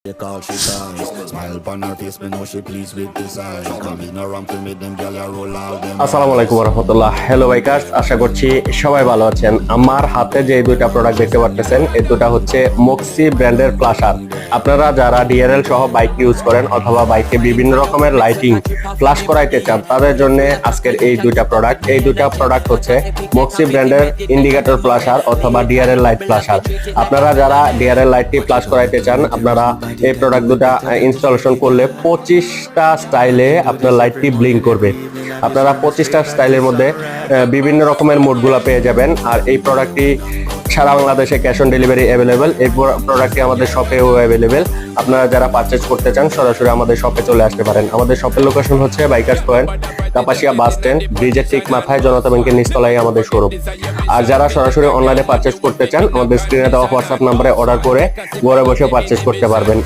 Take all she ties. Smile upon her face, me know she pleased with this eyes. Coming around to make them gyal a roll out them. আসসালামু আলাইকুম রাহমাতুল্লাহ। Hello bikers, আশা করছি সবাই ভালো আছেন। আমার হাতে যে দুইটা প্রোডাক্ট দেখতে পাচ্ছেন, এই দুটো হচ্ছে মক্সি ব্র্যান্ডের ফ্ল্যাশার। আপনারা যারা ডিআরএল সহ বাইক ইউজ করেন অথবা বাইকে বিভিন্ন রকমের লাইটিং ফ্ল্যাশ করাইতে চান, তাদের জন্য আজকের এই দুইটা প্রোডাক্ট। এই দুইটা প্রোডাক্ট হচ্ছে মক্সি ব্র্যান্ডের ইন্ডিকেটর ফ্ল্যাশার অথবা ডিআরএল লাইট ফ্ল্যাশার। আপনারা যারা ডিআরএল লাইটটি ফ্ল্যাশ করাইতে চান, আপনারা এই প্রোডাক্ট দুটা ইনস্টলেশন করলে 25টা স্টাইলে আপনার লাইটটি ব্লিঙ্ক করবে। আপনারা 25টা স্টাইলের মধ্যে বিভিন্ন রকমের মোডগুলো পেয়ে যাবেন। আর এই প্রোডাক্টটি সারা বাংলাদেশে ক্যাশ অন ডেলিভারি অ্যাভেলেবেল। এই প্রোডাক্টটি আমাদের শপেও অ্যাভেলেবেল। আপনারা যারা পারচেজ করতে চান সরাসরি আমাদের শপে চলে আসতে পারেন। আমাদের শপের লোকেশন হচ্ছে bikers point, Kapasia bus stand, ব্রিজের ঠিক মাথায় জনতা ব্যাংকের নিচতলায় আমাদের শোরুম। আর যারা সরাসরি অনলাইনে পারচেজ করতে চান, আমাদের স্ক্রিনে দেওয়া হোয়াটসঅ্যাপ নাম্বারে অর্ডার করে ঘরে বসে পারচেজ করতে পারবেন।